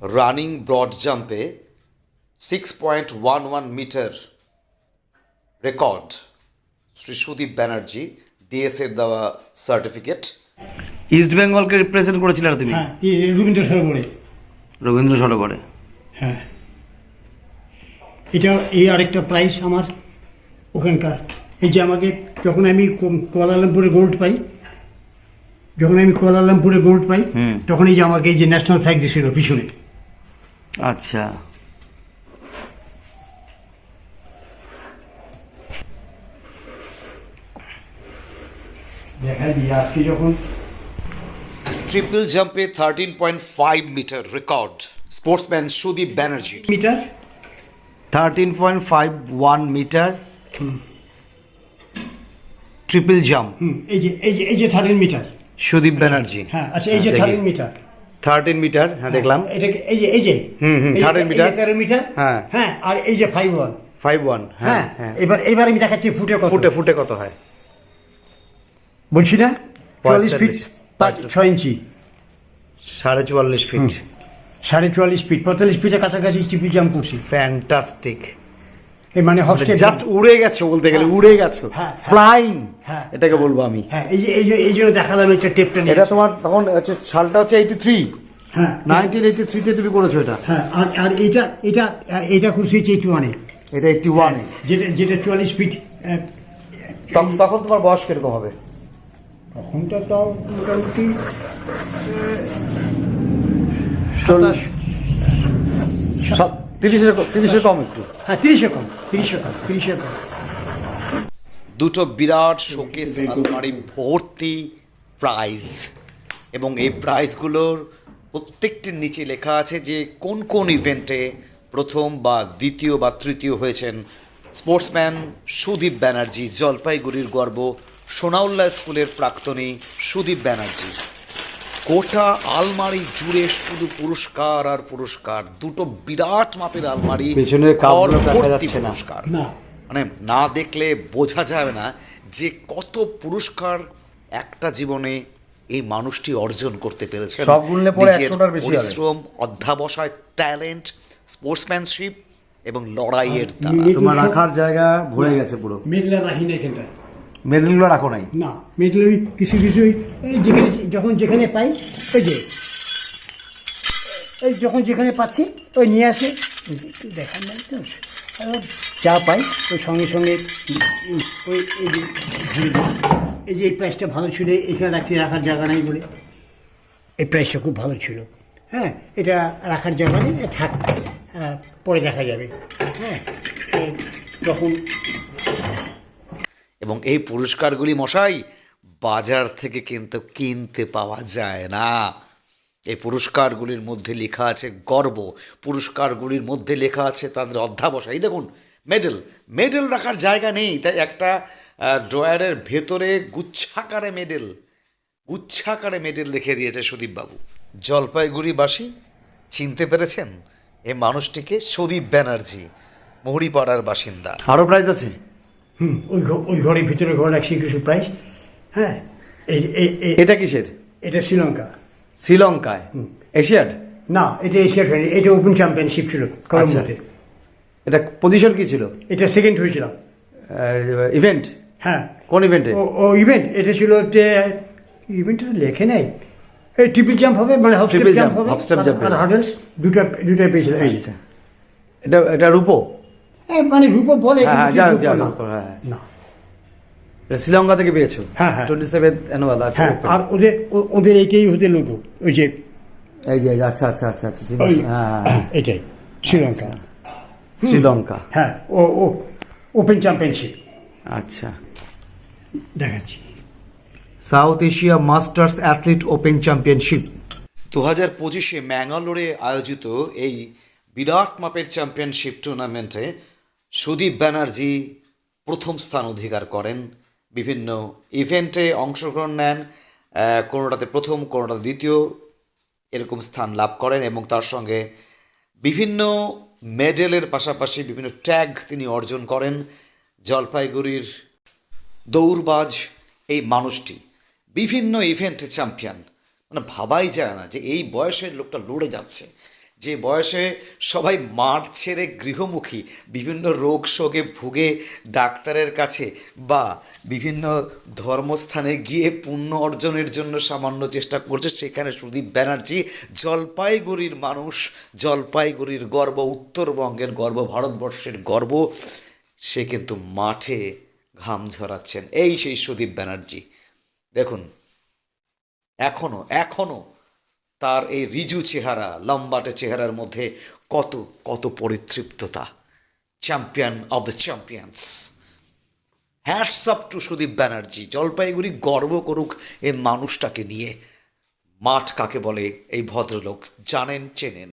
Running broad জাম্পে 6.11 metre record Shri Sudip Banerjee ডিএসের দেওয়া সার্টিফিকেট। ইস্ট বেঙ্গলকে রিপ্রেজেন্ট করেছিলে তুমি? হ্যাঁ, রবীন্দ্র সরোবরে। রবীন্দ্র সরোবরে, হ্যাঁ, এটা এই আরেকটা প্রাইজ আমার ওখানকার। এই যে আমাকে যখন আমি কুয়ালালামপুরে গোল্ড পাই, তখন এই যে আমাকে এই যে ন্যাশনাল ফ্ল্যাগ দিয়েছিল পিছনে। আচ্ছা, দেখা দিয়ে আজকে যখন ট্রিপল জাম্পে 13.5 metre record sportsman Sudip Banerjee. Metre 13.51 metre triple jump. এই যে 13 মিটার সুদীপ ব্যানার্জি। হ্যাঁ, আচ্ছা, এই যে 13 মিটার 13 মিটার, হ্যাঁ দেখলাম। এটাকে এই যে 13 মিটার, 13 মিটার। হ্যাঁ হ্যাঁ, আর এই যে 51। 51, হ্যাঁ, হ্যাঁ। এবার আমি দেখাচ্ছি ফুটে কত। ফুটে কত হয় বলছি না, 44 ফিট 6 ইঞ্চি, 44.5 ফিট, 44.5 ফিট, 45 ফিটের কাছাকাছি ট্রিপল জাম্প করছি। ফ্যান্টাস্টিক। এই মানে হস্টেল জাস্ট উড়ে গেছো, বলতে গেলে উড়ে গেছো, হ্যাঁ, ফ্লাইং, হ্যাঁ, এটাকে বলবো আমি। হ্যাঁ, এই জন্য দেখালাম একটা টেপটা নিয়ে। এটা তোমার তখন হচ্ছে সালটা হচ্ছে 83, হ্যাঁ, 1983 তে তুমি করেছো এটা। হ্যাঁ, আর এটা করছি 81-এ, এটা 81 এ। যেটা 44 ফিট। তখন তোমার বয়স কিরকম হবে? তখনটা তাও মোটামুটি 30-এর কম একটু। হ্যাঁ, 30-এ কম। দুটো বিরাট শোকেস আলমারি ভর্তি প্রাইজ, এবং এই প্রাইজগুলোর প্রত্যেকটির নিচে লেখা আছে যে কোন কোন ইভেন্টে প্রথম বা দ্বিতীয় বা তৃতীয় হয়েছেন স্পোর্টসম্যান সুদীপ ব্যানার্জি, জলপাইগুড়ির গর্ব, সোনাউল্লাহ স্কুলের প্রাক্তনী সুদীপ ব্যানার্জি। গোটা আলমারি জুড়ে শুধু পুরস্কার আর পুরস্কার, দুটো বিরাট মাপের আলমারি, পেছনের কাপগুলো দেখা ভর্তি যাচ্ছে না। পুরস্কার। না, মানে না দেখলে বোঝা যাবে না যে কত পুরস্কার একটা জীবনে এই মানুষটি অর্জন করতে পেরেছেন। সব গুনলে পরে নিজের 100টার বেশি হবে। পরিশ্রম, অধ্যাবসায়, ট্যালেন্ট, স্পোর্টসম্যানশিপ এবং লড়াইয়ের দ্বারা। তোমার রাখার জায়গা ভরে গেছে পুরো। মেডেল রাখি না এখানটা। মেডেলগুলো রাখো নাই? না, মেডেল ওই কিছু যেখানে পাই, যেখানে পাচ্ছি ওই নিয়ে আসে। একটু দেখার নাই তো, যা পাই ওই সঙ্গে ওই এই যে এই প্রাইসটা ভালো ছিল, এখানে রাখার জায়গা নাই বলে এই প্রাইসটা খুব ভালো ছিল। হ্যাঁ, এটা রাখার জায়গা নেই, থাক, পরে দেখা যাবে। হ্যাঁ, তখন। এবং এই পুরস্কারগুলি মশাই বাজার থেকে কিন্তু কিনতে পাওয়া যায় না। এই পুরস্কারগুলির মধ্যে লেখা আছে গর্ব, পুরস্কারগুলির মধ্যে লেখা আছে তাদের অধ্যাবসায়। এই দেখুন, মেডেল রাখার জায়গা নেই, তাই একটা ড্রয়ারের ভেতরে গুচ্ছাকারে মেডেল রেখে দিয়েছে সুদীপবাবু। জলপাইগুড়িবাসী চিনতে পেরেছেন এই মানুষটিকে, সুদীপ ব্যানার্জি, মহুরিপাড়ার বাসিন্দা। আরো প্রাইজ আছে? ওই ঘরের ভিতরে ঘর রাখছি কিছু প্রাইস। হ্যাঁ, এটা কিসের? এটা শ্রীলঙ্কায় এশিয়াড? না, এটা এশিয়াড হয়নি, এটা ওপেন চ্যাম্পিয়নশিপ ছিল কলম্বোতে। এটা পজিশন কি ছিল? এটা সেকেন্ড হয়েছিলাম। ইভেন্ট? হ্যাঁ। কোন ইভেন্টে? ও ইভেন্ট, এটা ছিল ইভেন্টটা লেখে নাই। এই ট্রিপল জাম্প হবে, মানে হপস্টেপ জাম্প হবে, আর হার্ডলস দুটাই পেয়েছিলাম। এটা রূপো? মানে রূপো বলে না। শ্রীলঙ্কা থেকে পেয়েছো? হ্যাঁ, 27th অ্যানুয়াল। আচ্ছা, আর ওদের এইটাই ওদের লোগো, ওই যে এই যে। আচ্ছা, এটাই শ্রীলঙ্কা। হ্যাঁ, ও ওপেন চ্যাম্পিয়নশিপ। আচ্ছা, দেখাচ্ছি। South Asia masters athlete open championship 2025-এ ম্যাঙ্গালোরে আয়োজিত এই বিরাট মাপের চ্যাম্পিয়নশিপ টুর্নামেন্টে সুদীপ ব্যানার্জি প্রথম স্থান অধিকার করেন। বিভিন্ন ইভেন্টে অংশগ্রহণ নেন, কোনোটাতে প্রথম, কোনোটাতে দ্বিতীয়, এরকম স্থান লাভ করেন, এবং তার সঙ্গে বিভিন্ন মেডেলের পাশাপাশি বিভিন্ন ট্যাগ তিনি অর্জন করেন। জলপাইগুড়ির দৌড়বাজ এই মানুষটি বিভিন্ন ইভেন্টে চ্যাম্পিয়ন, মানে ভাবাই যায় না যে এই বয়সের লোকটা লড়ে যাচ্ছে। যে বয়সে সবাই মাঠ ছেড়ে গৃহমুখী, বিভিন্ন রোগ শোকে ভুগে ডাক্তারের কাছে বা বিভিন্ন ধর্মস্থানে গিয়ে পুণ্য অর্জনের জন্য সামান্য চেষ্টা করছে, সেখানে সুদীপ ব্যানার্জি জলপাইগুড়ির মানুষ, জলপাইগুড়ির গর্ব, উত্তরবঙ্গের গর্ব, ভারতবর্ষের গর্ব, সে কিন্তু মাঠে ঘাম ঝরাচ্ছেন। এই সেই সুদীপ ব্যানার্জি। দেখুন এখনো তার এই রিজু চেহারা, লম্বাটে চেহারার মধ্যে কত কত পরিতৃপ্ততা। Champion of the champions, hats off to Sudip Banerjee. Jalpaiguri গর্ব করুক এই মানুষটাকে নিয়ে। মাঠ কাকে বলে এই ভদ্রলোক জানেন, চেনেন।